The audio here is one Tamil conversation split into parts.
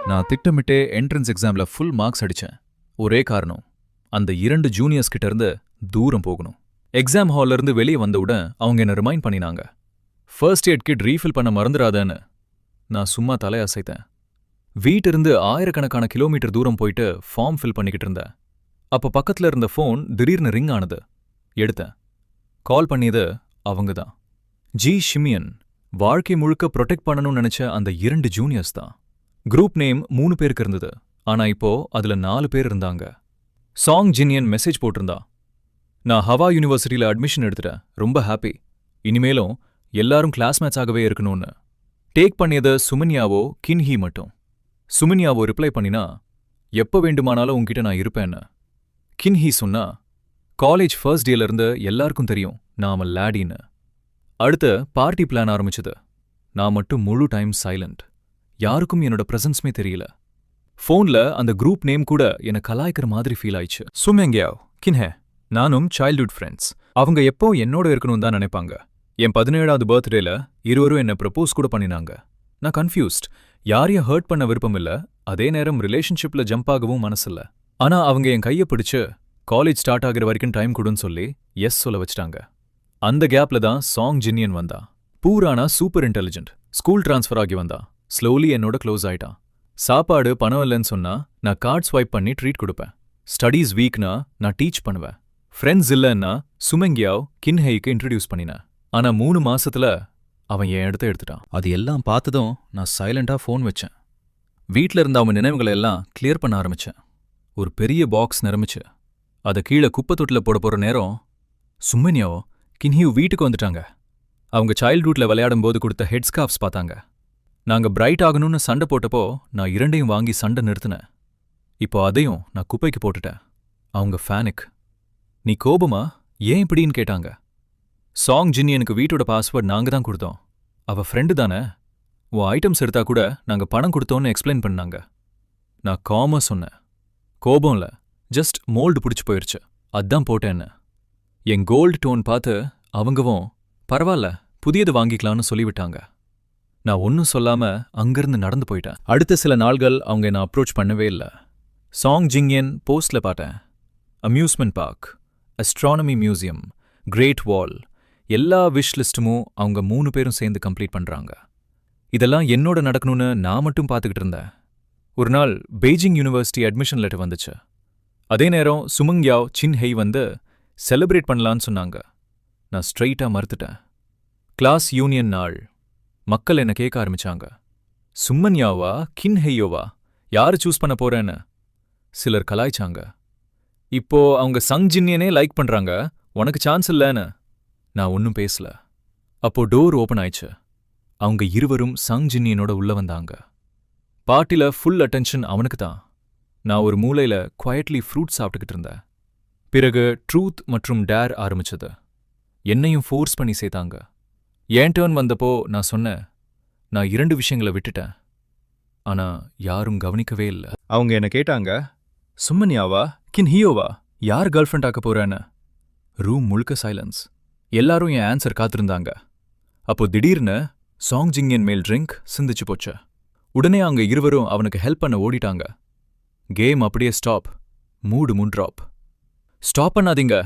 நான் திட்டமிட்டே என்ட்ரன்ஸ் எக்ஸாம்ல ஃபுல் மார்க்ஸ் அடிச்சேன். ஒரே காரணம், அந்த 2 ஜூனியர்ஸ் கிட்ட இருந்து தூரம் போகணும். எக்ஸாம் ஹால்ல இருந்து வெளியே வந்தவுடன் அவங்க என்ன ரிமைண்ட் பண்ணினாங்க. ஃபர்ஸ்ட் எய்ட் கிட் ரீஃபில் பண்ண மறந்துடாதேன்னு. நான் சும்மா தலையசைத்தேன். வீட்டிலிருந்து ஆயிரக்கணக்கான கிலோமீட்டர் தூரம் போயிட்டு ஃபார்ம் ஃபில் பண்ணிக்கிட்டு இருந்தேன். அப்போ பக்கத்துல இருந்த ஃபோன் திடீர்னு ரிங் ஆனது. எடுத்தேன். கால் பண்ணியது அவங்க தான். ஜி ஷிமியன். வாழ்க்கை முழுக்க ப்ரொடெக்ட் பண்ணணும்னு நினைச்ச அந்த 2 ஜூனியர்ஸ் தான். குரூப் நேம் 3 பேருக்கு இருந்தது. ஆனா இப்போ அதுல 4 பேர் இருந்தாங்க. சாங் ஜின்யன் மெசேஜ் போட்டிருந்தா, நான் ஹவா யூனிவர்சிட்டியில அட்மிஷன் எடுத்துட்டேன், ரொம்ப ஹாப்பி, இனிமேலும் எல்லாரும் கிளாஸ்மேட்ஸாகவே இருக்கணும்னு. டேக் பண்ணியது சுமன்யாவோ கின்ஹி மட்டும். சுமன்யாவோ ரிப்ளை பண்ணினா, எப்ப வேண்டுமானாலும் உன்கிட்ட நான் இருப்பேன்னு. கின்ஹி சொன்னா, காலேஜ் ஃபர்ஸ்ட் டேல இருந்து எல்லாருக்கும் தெரியும் நான் அவன் லேடின்னு. அடுத்து பார்ட்டி பிளான் ஆரம்பிச்சது. நான் மட்டும் முழு டைம் சைலண்ட். யாருக்கும் என்னோட பிரசன்ஸ்மே தெரியல. ஃபோன்ல அந்த குரூப் நேம் கூட என்னை கலாய்க்கிற மாதிரி ஃபீல் ஆயிடுச்சு. சுமெங்கியாவ், கின்ஹே, நானும் சைல்ட்ஹுட் ஃப்ரெண்ட்ஸ். அவங்க எப்போ என்னோட இருக்கணும் தான் நினைப்பாங்க. என் 17வது பர்த்டேல இருவரும் என்ன ப்ரப்போஸ் கூட பண்ணினாங்க. நான் கன்ஃபியூஸ்ட். யாரையும் ஹர்ட் பண்ண விருப்பம் இல்ல, அதே நேரம் ரிலேஷன்ஷிப்ல ஜம்ப் ஆகவும் மனசில்ல. ஆனா அவங்க என் கையை பிடிச்சு காலேஜ் ஸ்டார்ட் ஆகிற வரைக்கும் டைம் கொடுன்னு சொல்லி எஸ் சொல்ல வச்சிட்டாங்க. அந்த கேப்ல தான் சாங் ஜின்யன் வந்தா. பூரானா சூப்பர் இன்டெலிஜென்ட். ஸ்கூல் டிரான்ஸ்ஃபர் ஆகி வந்தா. ஸ்லோலி என்னோட க்ளோஸ் ஆயிட்டான். சாப்பாடு பணம் இல்லைன்னு சொன்னா நான் கார்ட் ஸ்வைப் பண்ணி ட்ரீட் கொடுப்பேன். ஸ்டடீஸ் வீக்னா நான் டீச் பண்ணுவேன். ஃப்ரெண்ட்ஸ் இல்லைன்னா சுமெங்கியாவ் கின்ஹெய்க்கு இன்ட்ரடியூஸ் பண்ணினேன். ஆனா 3 மாசத்துல அவன் என் இடத்த எடுத்துட்டான். அது எல்லாம் பார்த்ததும் நான் சைலண்டா ஃபோன் வச்சேன். வீட்ல இருந்த அவன் நினைவுகளை எல்லாம் கிளியர் பண்ண ஆரம்பிச்சேன். ஒரு பெரிய பாக்ஸ் நிரம்பிச்சு. அதை கீழே குப்பை தொட்டில போட போற நேரம் சுமன்யாவோ கின்ஹியூ வீட்டுக்கு வந்துட்டாங்க. அவங்க சைல்ட்ஹுட்ல விளையாடும் போது கொடுத்த ஹெட் ஸ்கார்ஃப்ஸ் பார்த்தாங்க. நாங்க பிரைட் ஆகணும்னு சண்டை போட்டப்போ நான் 2ஐயும் வாங்கி சண்டை நிறுத்தினேன். இப்போ அதையும் நான் குப்பைக்கு போட்டுட்டேன். அவங்க ஃபேனிக். நீ கோபமா, ஏன் இப்படின்னு கேட்டாங்க. சாங் ஜின்யனுக்கு வீட்டோட பாஸ்வேர்ட் நாங்க தான் கொடுத்தோம். அவ ஃப்ரெண்டு தானே, உன் ஐட்டம்ஸ் எடுத்தா கூட நாங்க பணம் கொடுத்தோன்னு எக்ஸ்பிளைன் பண்ணாங்க. நான் காமா சொன்னேன். கோபம் இல்ல, ஜஸ்ட் மோல்டு பிடிச்சு போயிருச்சு, அதான் போட்டேன்னு. என் கோல்டு டோன் பார்த்து அவங்கவும் பரவாயில்ல புதியது வாங்கிக்கலான்னு சொல்லிவிட்டாங்க. நான் ஒன்னும் சொல்லாம அங்கிருந்து நடந்து போயிட்டேன். அடுத்த சில நாள்கள் அவங்க என்ன அப்ரோச் பண்ணவே இல்லை. சாங் ஜின்யன் போஸ்ட்ல பார்த்தேன். Amusement park, astronomy museum, Great Wall, எல்லா விஷ் லிஸ்ட்டுமும் அவங்க 3 பேரும் சேர்ந்து கம்ப்ளீட் பண்றாங்க. இதெல்லாம் என்னோட நடக்கணும்னு நான் மட்டும் பார்த்துக்கிட்டு இருந்தேன். ஒரு நாள் பெய்ஜிங் யூனிவர்சிட்டி அட்மிஷன் லெட்டர் வந்துச்சு. அதே நேரம் சுமங்யாவ் சின்ஹெய் வந்து செலிப்ரேட் பண்ணலான்னு சொன்னாங்க. நான் ஸ்ட்ரெயிட்டா மறுத்துட்டேன். கிளாஸ் யூனியன் நாள். மக்கள் என்ன கேட்க ஆரம்பிச்சாங்க, சுமன்யாவா கின்ஹெய்யோவா, யாரு சூஸ் பண்ண போறேன்னு. சிலர் கலாய்ச்சாங்க. இப்போ அவங்க சங் ஜின்யனே லைக் பண்றாங்க, உனக்கு சான்ஸ் இல்லைன்னு. நான் ஒன்னும் பேசல. அப்போ டோர் ஓபன் ஆயிடுச்சு. அவங்க இருவரும் சங் ஜின்யனோட உள்ள வந்தாங்க. பார்ட்டில ஃபுல் அட்டென்ஷன் அவனுக்கு தான். நான் ஒரு மூலையில குவைட்லி ஃப்ரூட் சாப்பிட்டுக்கிட்டு இருந்தேன். பிறகு ட்ரூத் மற்றும் டேர் ஆரம்பிச்சது. என்னையும் ஃபோர்ஸ் பண்ணி சேர்த்தாங்க. என் டர்ன் வந்தப்போ நான் சொன்னேன், நான் 2 விஷயங்களை விட்டுட்டேன். ஆனா யாரும் கவனிக்கவே இல்லை. அவங்க என்ன கேட்டாங்க, சுமன்யாவா கின்ஹியோவா, யார் கேர்ள் ஃப்ரெண்ட் ஆக்க போறேன்னு. ரூம் முழுக்க சைலன்ஸ். எல்லாரும் என் ஆன்சர் காத்திருந்தாங்க. அப்போ திடீர்னு சாங் ஜின்யன் மேல் ட்ரிங்க் சிந்திச்சு போச்சு. உடனே அவங்க இருவரும் அவனுக்கு ஹெல்ப் பண்ண ஓடிட்டாங்க. கேம் அப்படியே ஸ்டாப். மூடு முன்ட்ராப். ஸ்டாப் பண்ணாதீங்க,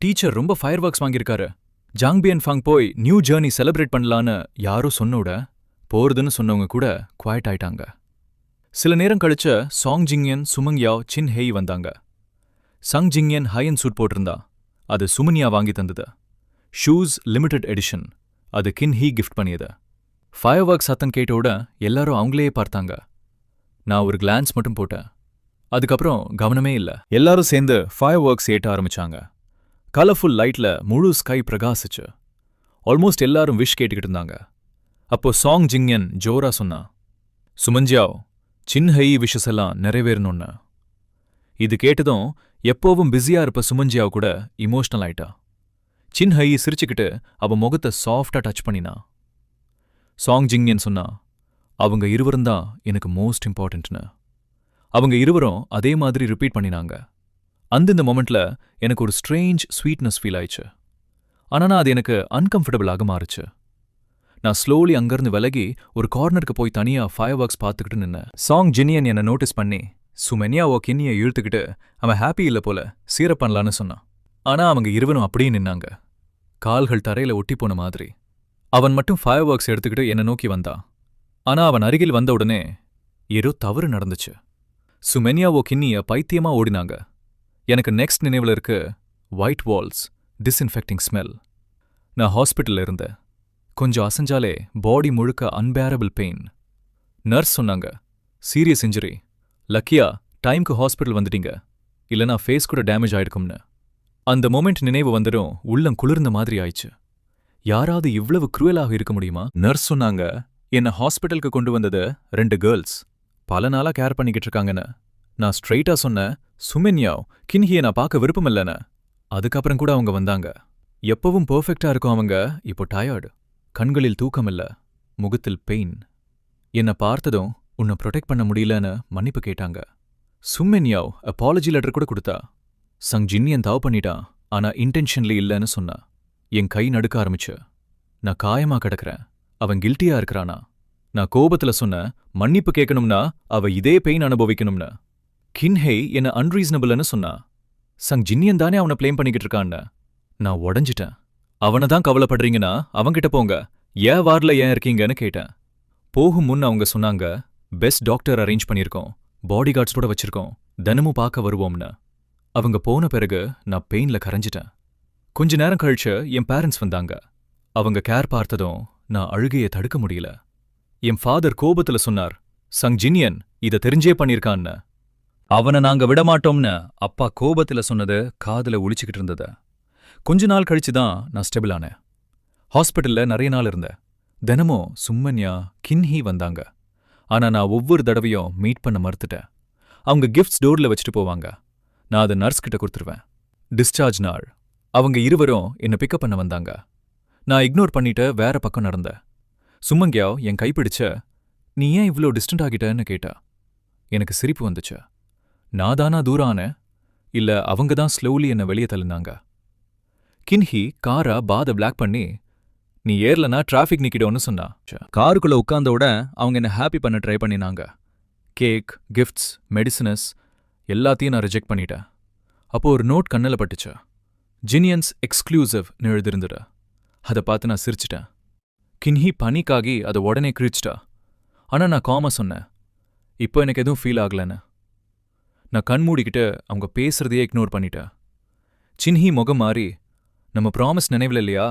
டீச்சர் ரொம்ப ஃபயர் ஒர்க்ஸ் வாங்கியிருக்காரு. ஜாங்பியன் ஃபாங் போய் நியூ ஜேர்னி செலிப்ரேட் பண்ணலான்னு யாரோ சொன்னோட போறதுன்னு சொன்னவங்க கூட குவைட் ஆயிட்டாங்க. சில நேரம் கழிச்ச சாங் ஜின்யன், சுமங்யாவ், சின்ஹெய் வந்தாங்க. சங் ஜின்யன் ஹை அண்ட் சூட் போட்டிருந்தா, அது சுமன்யா வாங்கி தந்தது. ஷூஸ் லிமிடெட் எடிஷன், அது கின்ஹி கிஃப்ட் பண்ணியது. ஃபயர் ஒர்க் சத்தம் கேட்டோட எல்லாரும் அவங்களையே பார்த்தாங்க. நான் ஒரு கிளான்ஸ் மட்டும் போட்டேன். அதுக்கப்புறம் கவனமே இல்லை. எல்லாரும் சேர்ந்து ஃபயர் ஒர்க்ஸ் ஏட்ட ஆரம்பிச்சாங்க. கலர்ஃபுல் லைட்ல முழு ஸ்கை பிரகாசிச்சு. ஆல்மோஸ்ட் எல்லாரும் விஷ் கேட்டுக்கிட்டு இருந்தாங்க. அப்போ சாங் ஜின்யன் ஜோரா சொன்னா, சுமன்யாவ், சின்ஹெய் விஷஸ் எல்லாம் நிறைவேறணும்னு. இது கேட்டதும் எப்போவும் பிஸியா இருப்ப சுமன்யாவ் கூட இமோஷனல் ஆயிட்டா. சின்ஹெய் சிரிச்சுக்கிட்டு அவ முகத்தை சாஃப்டா டச் பண்ணினா. சாங் ஜின்யன் சொன்னா, அவங்க இருவரும் தான் எனக்கு மோஸ்ட் இம்பார்ட்டன்ட்னு. அவங்க இருவரும் அதே மாதிரி ரிப்பீட் பண்ணினாங்க. அந்த மொமெண்ட்ல எனக்கு ஒரு ஸ்ட்ரேஞ்ச் ஸ்வீட்னஸ் ஃபீல் ஆயிடுச்சு. ஆனா அது எனக்கு அன்கம்ஃபர்டபுளாக மாறுச்சு. நான் ஸ்லோலி அங்கிருந்து விலகி ஒரு கார்னருக்கு போய் தனியா ஃபயர் ஒர்க்ஸ் பார்த்துக்கிட்டு நின்னேன். சாங் ஜின்னியன் என்னை நோட்டீஸ் பண்ணி சுமென்யாவோ கிண்ணியை இழுத்துக்கிட்டு அவன் ஹாப்பி இல்ல போல சீரப் பண்ணலான்னு சொன்னான். ஆனா அவங்க இருவரும் அப்படியே நின்னாங்க, கால்கள் தரையில ஒட்டி போன மாதிரி. அவன் மட்டும் ஃபயர் ஒர்க்ஸ் எடுத்துக்கிட்டு என்னை நோக்கி வந்தான். ஆனா அவன் அருகில் வந்த உடனே ஏதோ தவறு நடந்துச்சு. சுமென்யாவோ கிண்ணிய பைத்தியமா ஓடினாங்க. எனக்கு நெக்ஸ்ட் நினைவுல இருக்கு ஒயிட் வால்ஸ், டிஸ்இன்ஃபெக்டிங் ஸ்மெல். நான் ஹாஸ்பிட்டல்ல இருந்தேன். கொஞ்சம் அசைஞ்சாலே பாடி முழுக்க அன்பேரபிள் பெயின். நர்ஸ் சொன்னாங்க, சீரியஸ் இன்ஜுரி, லக்கியா டைம்க்கு ஹாஸ்பிட்டல் வந்துட்டீங்க, இல்லனா ஃபேஸ் கூட டேமேஜ் ஆயிருக்கும்னு. அந்த மொமெண்ட் நினைவு வந்துடும் உள்ளம் குளிர்ந்த மாதிரி ஆயிடுச்சு. யாராவது இவ்வளவு குரூவலாக இருக்க முடியுமா? நர்ஸ் சொன்னாங்க, என்ன ஹாஸ்பிட்டலுக்கு கொண்டு வந்தது 2 கேர்ள்ஸ், பல நாளா கேர் பண்ணிக்கிட்டு இருக்காங்கன்னு. நான் ஸ்ட்ரெயிட்டா சொன்னேன், சுமென்யாவ் கின்ஹியை நான் பார்க்க விருப்பமில்லன்னு. அதுக்கப்புறம் கூட அவங்க வந்தாங்க. எப்பவும் பெர்ஃபெக்டா இருக்கும் அவங்க இப்போ டயர்டு, கண்களில் தூக்கமில்ல, முகத்தில் பெயின். என்னை பார்த்ததும் உன்னை ப்ரொடெக்ட் பண்ண முடியலன்னு மன்னிப்பு கேட்டாங்க. சுமென்யாவ் அப்பாலஜி லெட்டர் கூட கொடுத்தா. சங் ஜின்னியன் தவ பண்ணிட்டான், ஆனா இன்டென்ஷன்லி இல்லைன்னு சொன்னா. என் கை நடுக்க ஆரம்பிச்சு. நான் காயமா கிடக்கிறேன், அவன் கில்ட்டியா இருக்கிறானா. நான் கோபத்துல சொன்ன, மன்னிப்பு கேட்கணும்னா அவ இதே பெயின் அனுபவிக்கணும்னு. கின்ஹே என்ன அன்ரீசனபிள்னு சொன்னா. சங் ஜின்னியன் தானே அவனை ப்ளேம் பண்ணிக்கிட்டு இருக்கான்னு. நான் உடஞ்சிட்டேன். அவனை தான் கவலைப்படுறீங்கன்னா அவங்கிட்ட போங்க, ஏன் வார்டில் ஏன் இருக்கீங்கன்னு கேட்டேன். போகும் முன் அவங்க சொன்னாங்க, பெஸ்ட் டாக்டர் அரேஞ்ச் பண்ணியிருக்கோம், பாடி கார்ட்ஸோட வச்சிருக்கோம், தினமும் பார்க்க வருவோம்னு. அவங்க போன பிறகு நான் பெயின்ல கரைஞ்சிட்டேன். கொஞ்ச நேரம் கழிச்சு என் பேரண்ட்ஸ் வந்தாங்க. அவங்க கேர் பார்த்ததும் நான் அழுகையை தடுக்க முடியல. என் ஃபாதர் கோபத்துல சொன்னார், சங் ஜின்னியன் இதை தெரிஞ்சே பண்ணியிருக்கான்னு. அவனை நாங்க விடமாட்டோம்னு அப்பா கோபத்துல சொன்னது காதுல ஒலிச்சுக்கிட்டு இருந்தது. கொஞ்ச நாள் கழிச்சு தான் நான் ஸ்டெபிள் ஆனேன். ஹாஸ்பிட்டல்ல நிறைய நாள் இருந்தேன். தினமும் சும்மன்யா கின்ஹி வந்தாங்க. ஆனா நான் ஒவ்வொரு தடவையும் மீட் பண்ண மறுத்துட்டேன். அவங்க கிஃப்ட்ஸ் டோர்ல வச்சுட்டு போவாங்க, நான் அதை நர்ஸ் கிட்ட கொடுத்துருவேன். டிஸ்சார்ஜ் நாள் அவங்க இருவரும் என்னை பிக்கப் பண்ண வந்தாங்க. நான் இக்னோர் பண்ணிட்டு வேற பக்கம் நடந்தேன். சுமங்யாவ் என் கைப்பிடிச்ச, நீ ஏன் இவ்ளோ டிஸ்டன்ட் ஆகிட்டன்னு கேட்டா. எனக்கு சிரிப்பு வந்துச்சு. நான் தானா தூரம் ஆனேன், இல்ல அவங்க தான் ஸ்லோலி என்ன வெளியே தள்ளினாங்க. கின்ஹி காரா பாத பிளாக் பண்ணி, நீ ஏர்லனா டிராஃபிக் நிக்கிடும்னு சொன்னா. காருக்குள்ள உட்கார்ந்தோட அவங்க என்ன ஹாப்பி பண்ண ட்ரை பண்ணினாங்க. கேக், கிஃப்ட்ஸ், மெடிசினஸ் எல்லாத்தையும் நான் ரிஜெக்ட் பண்ணிட்டேன். அப்போ ஒரு நோட் கண்ணில் பட்டுச்சு. ஜினியன்ஸ் எக்ஸ்க்ளூசிவ்னு எழுதிருந்துட. அதை பார்த்து நான் சிரிச்சிட்டேன். கின்ஹி பனிக்காகி அதை உடனே கிழிச்சிட்டா. ஆனா நான் காமா சொன்னேன், இப்போ எனக்கு எதுவும் ஃபீல் ஆகலன்னு. நான் கண் மூடிக்கிட்டு அவங்க பேசுறதையே இக்னோர் பண்ணிட்டேன். சின்ஹி முகம் மாறி, நம்ம ப்ராமிஸ் நினைவில் இல்லையா,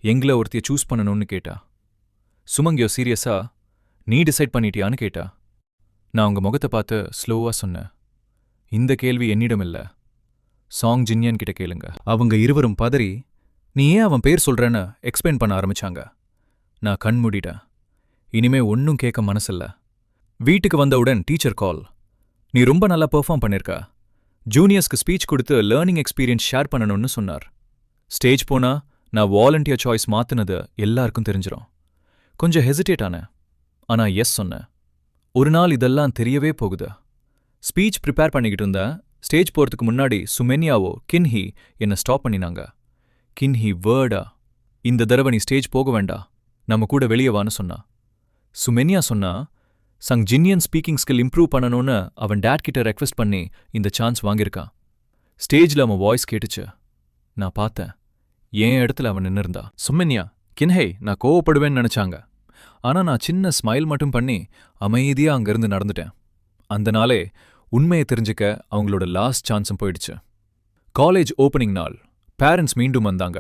எங்களை ஒருத்தைய சூஸ் பண்ணணும்னு கேட்டா. சுமங்கியோ சீரியஸா, நீ டிசைட் பண்ணிட்டியான்னு கேட்டா. நான் அவங்க முகத்தை பார்த்து ஸ்லோவா சொன்னேன், இந்த கேள்வி என்னிடம் இல்ல, சாங் ஜின்னியன் கிட்ட கேளுங்க. அவங்க இருவரும் பதறி, நீ ஏன் அவன் பேர் சொல்றேன்னு எக்ஸ்பிளைன் பண்ண ஆரம்பிச்சாங்க. நான் கண் மூடிட்டேன். இனிமே ஒன்னும் கேட்க மனசில்ல. வீட்டுக்கு வந்தவுடன் டீச்சர் கால், நீ ரொம்ப நல்லா பெர்ஃபார்ம் பண்ணிருக்க, ஜூனியர்ஸ்க்கு ஸ்பீச் கொடுத்து லேர்னிங் எக்ஸ்பீரியன்ஸ் ஷேர் பண்ணணும்னு சொன்னார். ஸ்டேஜ் போனா நான் வாலண்டியர் சாய்ஸ் மாத்தினது எல்லாருக்கும் தெரிஞ்சிடும். கொஞ்சம் ஹெசிடேட் ஆனேன், ஆனா எஸ் சொன்னேன். ஒரு நாள் இதெல்லாம் தெரியவே போகுது. ஸ்பீச் ப்ரிப்பேர் பண்ணிக்கிட்டு இருந்தேன். ஸ்டேஜ் போறதுக்கு முன்னாடி சுமென்யாவோ கின்ஹி என்னை ஸ்டாப் பண்ணினாங்க. கின்ஹி வேர்டா, இந்த தடவை நீ ஸ்டேஜ் போக வேண்டா, நம்ம கூட வெளியே வான்னு சொன்னா. சுமென்யா சொன்னா, சங் ஜின்னியன் ஸ்பீக்கிங் ஸ்கில் இம்ப்ரூவ் பண்ணணும்னு அவன் டேட் கிட்ட ரெக்வெஸ்ட் பண்ணி இந்த சான்ஸ் வாங்கியிருக்கான். ஸ்டேஜ்ல அவன் வாய்ஸ் கேட்டுச்சு. நான் பார்த்தேன், என் இடத்துல அவன் நின்னிருந்தா. சுமென்யா, கின்ஹே நான் கோவப்படுவேன்னு நினைச்சாங்க. ஆனா நான் சின்ன ஸ்மைல் மட்டும் பண்ணி அமைதியா அங்கிருந்து நடந்துட்டேன். அந்த நாளே உண்மையை தெரிஞ்சுக்க அவங்களோட லாஸ்ட் சான்ஸும் போயிடுச்சு. காலேஜ் ஓப்பனிங் நாள். பேரண்ட்ஸ் மீண்டும் வந்தாங்க.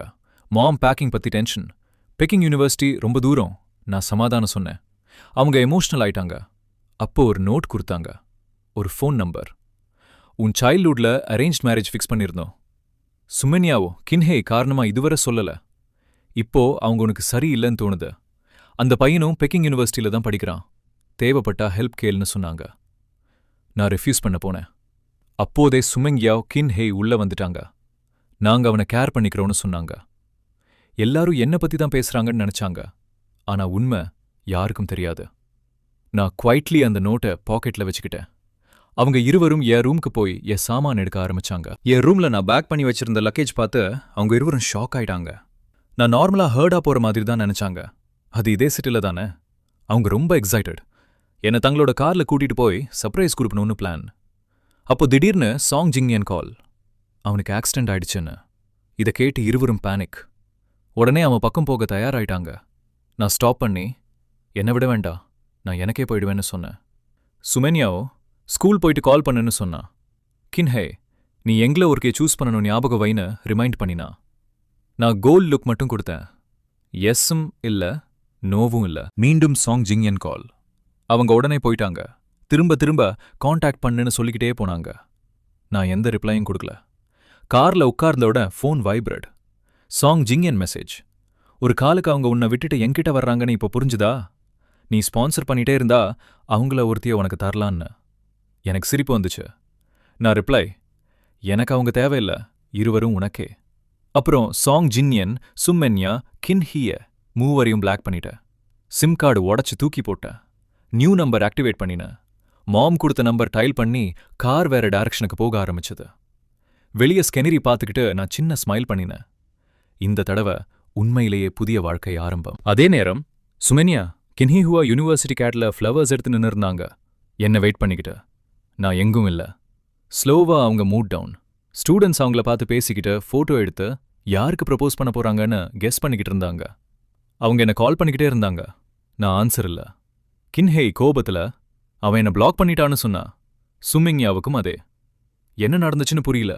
மாம் பேக்கிங் பத்தி டென்ஷன். பெக்கிங் யூனிவர்சிட்டி ரொம்ப தூரம். நான் சமாதானம் சொன்னேன். அவங்க எமோஷனல் ஆயிட்டாங்க. அப்போ ஒரு நோட் கொடுத்தாங்க, ஒரு ஃபோன் நம்பர். உன் சைல்ட்ஹுட்ல அரேஞ்ச் மேரேஜ் ஃபிக்ஸ் பண்ணியிருந்தோம். சுமென்யாவோ கின்ஹே காரணமா இதுவரை சொல்லல. இப்போ அவங்க உனக்கு சரியில்லைன்னு தோணுது. அந்த பையனும் பெக்கிங் யூனிவர்சிட்டியில தான் படிக்கிறான். தேவைப்பட்டா ஹெல்ப் கேள்னு சொன்னாங்க. நான் ரிஃப்யூஸ் பண்ண போனேன். அப்போதே சுமெங்யாவ் கின்ஹே உள்ள வந்துட்டாங்க. நாங்க அவனை கேர் பண்ணிக்கிறோன்னு சொன்னாங்க. எல்லாரும் என்ன பத்தி தான் பேசுறாங்கன்னு நினைச்சாங்க. ஆனா உண்மை யாருக்கும் தெரியாது. நான் குவைட்லி அந்த நோட்டை பாக்கெட்ல வச்சுக்கிட்டேன். அவங்க இருவரும் என் ரூமுக்கு போய் என் சாமான் எடுக்க ஆரம்பிச்சாங்க. என் ரூம்ல நான் பேக் பண்ணி வச்சிருந்த லக்கேஜ் பார்த்து அவங்க இருவரும் ஷாக் ஆயிட்டாங்க. நான் நார்மலா ஹர்டா போற மாதிரி தான் நினைச்சாங்க. அது இதே சிட்டில தானே. அவங்க ரொம்ப எக்ஸைட்டட். என்னை தங்களோட கார்ல கூட்டிட்டு போய் சர்ப்ரைஸ் கொடுக்கணும்னு பிளான். அப்போ திடீர்னு சாங் ஜிங்யன் கால். அவனுக்கு ஆக்சிடென்ட் ஆயிடுச்சுன்னு. இதை கேட்டு இருவரும் பேனிக். உடனே அவன் பக்கம் போக தயாராயிட்டாங்க. நான் ஸ்டாப் பண்ணி, என்னை விட வேண்டாம், நான் எனக்கே போயிடுவேன்னு சொன்னேன். சுமென்யாவோ ஸ்கூல் போயிட்டு கால் பண்ணுன்னு சொன்னா. கின்ஹே, நீ எங்களை ஒருக்கே சூஸ் பண்ணணும் ஞாபகம் வைன்னு ரிமைண்ட் பண்ணினா. நான் கோல் லுக் மட்டும் கொடுத்தேன். எஸ்ஸும் இல்ல, நோவும் இல்ல. மீண்டும் சாங் ஜிங்யன் கால். அவங்க உடனே போயிட்டாங்க. திரும்ப திரும்ப காண்டாக்ட் பண்ணுன்னு சொல்லிக்கிட்டே போனாங்க. நான் எந்த ரிப்ளையும் கொடுக்கல. கார்ல உட்கார்ந்தோட phone vibrate. Chang Jingyan message. ஒரு காலுக்கு அவங்க உன்னை விட்டுட்டு என்கிட்ட வர்றாங்கன்னு இப்போ புரிஞ்சுதா? நீ ஸ்பான்சர் பண்ணிட்டே இருந்தா அவங்கள ஒருத்திய உனக்கு தரலான்னு. எனக்கு சிரிப்பு வந்துச்சு. நான் ரிப்ளை, எனக்கு அவங்க தேவையில்ல, இருவரும் உனக்கே. அப்புறம் சாங் ஜின்யன், சும்மென்யா, கின்ஹிய மூவரையும் பிளாக் பண்ணிட்டேன். சிம் கார்டு உடச்சு தூக்கி போட்டேன். நியூ நம்பர் ஆக்டிவேட் பண்ணினேன். மாம் கொடுத்த நம்பர் டயல் பண்ணி கார் வேற டைரக்ஷனுக்கு போக ஆரம்பிச்சது. வெளியே ஸ்கெனரி பார்த்துக்கிட்டு நான் சின்ன ஸ்மைல் பண்ணினேன். இந்த தடவை உண்மையிலேயே புதிய வாழ்க்கை ஆரம்பம். அதே நேரம் சுமென்யா கின்ஹிஹுவா யூனிவர்சிட்டி கேட்ல ஃப்ளவர்ஸ் எடுத்து நின்று இருந்தாங்க. என்ன வெயிட் பண்ணிக்கிட்டு. நான் எங்கும் இல்லை. ஸ்லோவா அவங்க மூட் டவுன். ஸ்டூடெண்ட்ஸ் அவங்கள பார்த்து பேசிக்கிட்டு ஃபோட்டோ எடுத்து யாருக்கு ப்ரப்போஸ் பண்ண போறாங்கன்னு கெஸ் பண்ணிக்கிட்டு இருந்தாங்க. அவங்க என்ன கால் பண்ணிக்கிட்டே இருந்தாங்க. நான் ஆன்சர் இல்லை. கின்ஹேய் கோபத்துல அவன் என்ன பிளாக் பண்ணிட்டான்னு சொன்னா. சுமிங்யாவுக்கும் அதே. என்ன நடந்துச்சுன்னு புரியல.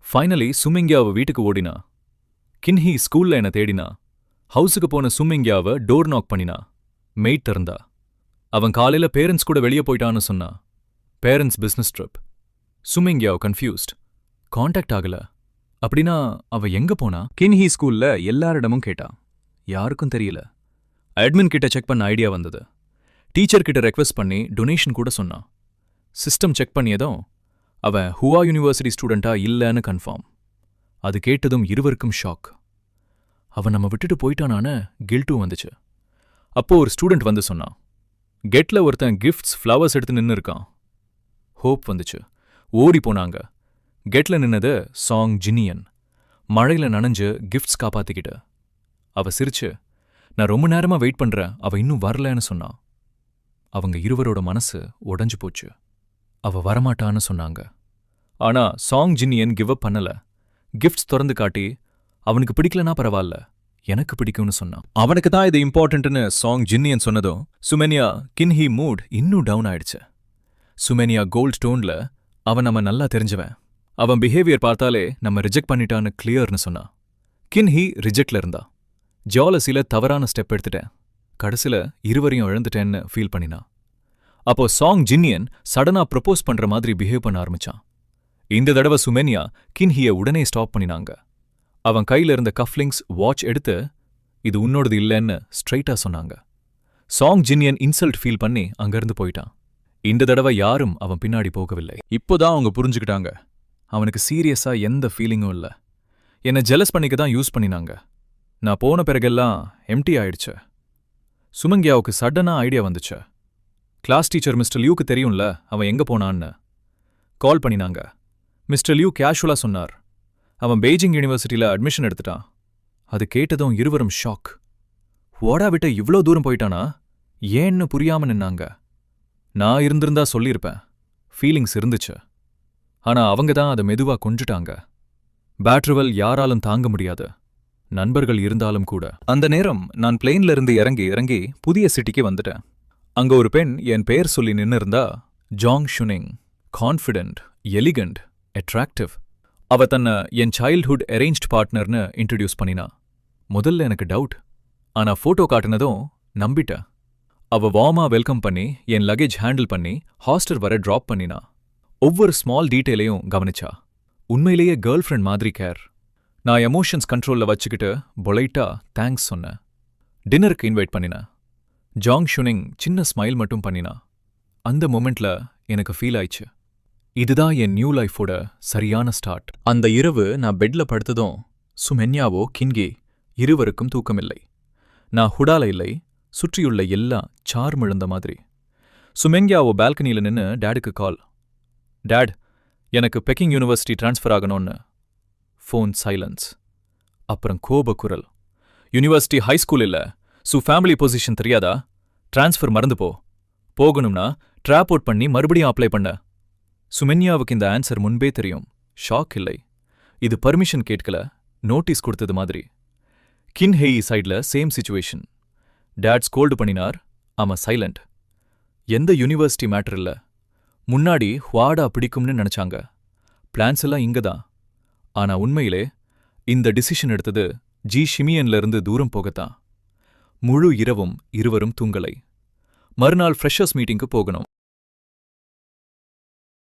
ஃபைனலி சுமிங்யாவை வீட்டுக்கு ஓடினா. கின்ஹி ஸ்கூல்ல என்ன தேடினா. ஹவுஸுக்கு போன சுமிங்யாவை டோர் நாக் பண்ணினா. மெய்ட் திறந்தா. அவன் காலையில பேரண்ட்ஸ் கூட வெளியே போயிட்டான்னு சொன்னா. Parents business trip. Sumingyao confused. Contact ஆகல. அப்படின்னா அவ எங்க போனா? கின்ஹி ஸ்கூல்ல எல்லாரிடமும் கேட்டா. யாருக்கும் தெரியல. அட்மின் கிட்ட செக் பண்ண ஐடியா வந்தது. டீச்சர் கிட்ட ரெக்வெஸ்ட் பண்ணி டொனேஷன் கூட சொன்னான். சிஸ்டம் செக் பண்ணியதும் அவன் ஹுவா யூனிவர்சிட்டி ஸ்டூடெண்டா இல்லைன்னு கன்ஃபார்ம். அது கேட்டதும் இருவருக்கும் ஷாக். அவன் நம்ம விட்டுட்டு போயிட்டானான கில்ட்டும் வந்துச்சு. அப்போ ஒரு ஸ்டூடெண்ட் வந்து சொன்னான். கெட்ல ஒருத்தன் கிஃப்ட்ஸ் ஃப்ளவர்ஸ் எடுத்து நின்று இருக்கான். ஹோப் வந்துச்சு. ஓடி போனாங்க. கெட்ல நின்னது சாங் ஜினியன். மழையில நனைஞ்சு கிஃப்ட்ஸ் காப்பாத்திக்கிட்டு. அவ சிரிச்சு, நான் ரொம்ப நேரமா வெயிட் பண்றேன், அவ இன்னும் வரலன்னு சொன்னான். அவங்க இருவரோட மனசு உடைஞ்சு போச்சு. அவ வரமாட்டான்னு சொன்னாங்க. ஆனா சாங் ஜின்னியன் கிவ் அப் பண்ணல. கிஃப்ட்ஸ் திறந்து காட்டி, அவனுக்கு பிடிக்கலனா பரவாயில்ல, எனக்கு பிடிக்கும்னு சொன்னான். அவனுக்கு தான் இது இம்பார்ட்டன்ட்னு சாங் ஜின்னியன் சொன்னதும் சுமென்யா கின்ஹி மூட் இன்னும் டவுன் ஆயிடுச்சு. சுமென்யா கோல்ட் டோன்ல அவன் நம்ம நல்லா தெரிஞ்சவன், அவன் பிஹேவியர் பார்த்தாலே நம்ம ரிஜெக்ட் பண்ணிட்டான்னு கிளியர்னு சொன்னான். கின்ஹி ரிஜெக்ட்ல இருந்தா. ஜாலசில தவறான ஸ்டெப் எடுத்துட்டேன், கடைசில இருவரையும் இழந்துட்டேன்னு ஃபீல் பண்ணினா. அப்போ சாங் ஜின்னியன் சடனா ப்ரப்போஸ் பண்ற மாதிரி பிஹேவ் பண்ண ஆரம்பிச்சான். இந்த தடவை சுமென்யா கின்ஹிய உடனே ஸ்டாப் பண்ணினாங்க. அவன் கையில இருந்த கஃப்லிங்ஸ் வாட்ச் எடுத்து, இது உன்னோடது இல்லைன்னு ஸ்ட்ரைட்டா சொன்னாங்க. சாங் ஜின்னியன் இன்சல்ட் ஃபீல் பண்ணி அங்கிருந்து போயிட்டான். இந்த தடவை யாரும் அவன் பின்னாடி போகவில்லை. இப்போதான் அவங்க புரிஞ்சுக்கிட்டாங்க, அவனுக்கு சீரியஸா எந்த ஃபீலிங்கும் இல்ல. என்னை ஜெலஸ் பண்ணிக்க தான் யூஸ் பண்ணினாங்க. நான் போன பிறகெல்லாம் எம்டி ஆயிடுச்சு. சுமங்கியாவுக்கு சடனா ஐடியா வந்துச்சு. கிளாஸ் டீச்சர் மிஸ்டர் லியூக்கு தெரியும்ல அவன் எங்க போனான்னு. கால் பண்ணினாங்க. மிஸ்டர் லியூ கேஷுவலா சொன்னார், அவன் பெய்ஜிங் யூனிவர்சிட்டியில அட்மிஷன் எடுத்துட்டான். அது கேட்டதும் இருவரும் ஷாக். ஓடா விட்டு இவ்ளோ தூரம் போயிட்டானா ஏன்னு புரியாம நின்னாங்க. நான் இருந்திருந்தா சொல்லியிருப்பேன், ஃபீலிங்ஸ் இருந்துச்சு. ஆனா அவங்க தான் அதை மெதுவா கொஞ்சிட்டாங்க. பேட்ருவல் யாராலும் தாங்க முடியாது, நண்பர்கள் இருந்தாலும் கூட. அந்த நேரம் நான் பிளேன்ல இருந்து இறங்கி புதிய சிட்டிக்கு வந்துட்டேன். அங்க ஒரு பெண் என் பெயர் சொல்லி நின்னு இருந்தா. Zhang Shuning. Confident, elegant, attractive. அவ தன்னை என் சைல்ட்ஹுட் அரேஞ்ச்ட் பார்ட்னர்னு இன்ட்ரடியூஸ் பண்ணினா. முதல்ல எனக்கு டவுட், ஆனா போட்டோ காட்டினதும் நம்பிட்டேன். அவ வார்மா வெல்கம் பண்ணி என் லக்கேஜ் ஹேண்டில் பண்ணி ஹாஸ்டல் வர டிராப் பண்ணினா. ஒவ்வொரு ஸ்மால் டீட்டெயிலையும் கவனிச்சா. உண்மையிலேயே கேர்ள் ஃப்ரெண்ட் மாதிரி கேர். நான் எமோஷன்ஸ் கண்ட்ரோல்ல வச்சுக்கிட்டு பொலைட்டா தேங்க்ஸ் சொன்னேன். டின்னருக்கு இன்வைட் பண்ணினேன். ஜாங் ஷுனிங் சின்ன ஸ்மைல் மட்டும் பண்ணினா. அந்த மொமெண்ட்ல எனக்கு ஃபீல் ஆயிடுச்சு, இதுதான் என் நியூ லைஃபோட சரியான ஸ்டார்ட். அந்த இரவு நான் பெட்ல படுத்ததும் சுமென்யாவோ கின்கி இருவருக்கும் தூக்கமில்லை. நான் ஹுடால இல்லை, சுற்றியுள்ள எல்லாம் சார்மிழந்த மாதிரி. சுமென்யாவோ பால்கனியில நின்னு டேடுக்கு கால். டேட், எனக்கு பெக்கிங் யூனிவர்சிட்டி டிரான்ஸ்ஃபர் ஆகணும்னு. Phone silence. அப்புறம் கோப குரல். யூனிவர்சிட்டி ஹைஸ்கூல் இல்ல, ஃபேமிலி பொசிஷன் தெரியாதா? ட்ரான்ஸ்ஃபர் மறந்து போ. போகணும்னா ட்ராப் அவுட் பண்ணி மறுபடியும் அப்ளை பண்ண. சுமென்யாவுக்கு இந்த ஆன்சர் முன்பே தெரியும். ஷாக் இல்லை. இது பர்மிஷன் கேட்கல, நோட்டீஸ் கொடுத்தது மாதிரி. கின் ஹேயி சைட்ல சேம் சிச்சுவேஷன். டாட் ஸ்கோல்டு பண்ணினார். ஆமா சைலண்ட். எந்த யூனிவர்சிட்டி மேட்டர் இல்ல. முன்னாடி ஹுவாடா பிடிக்கும்னு நினைச்சாங்க. பிளான்ஸ் எல்லாம் இங்க தான். ஆனா உண்மையிலே இந்த டிசிஷன் எடுத்தது ஜி ஷிமியன்ல இருந்து தூரம் போகத்தான். முழு இரவும் இருவரும் தூங்கலை. மறுநாள் ஃப்ரெஷர்ஸ் மீட்டிங்க்கு போகணும்.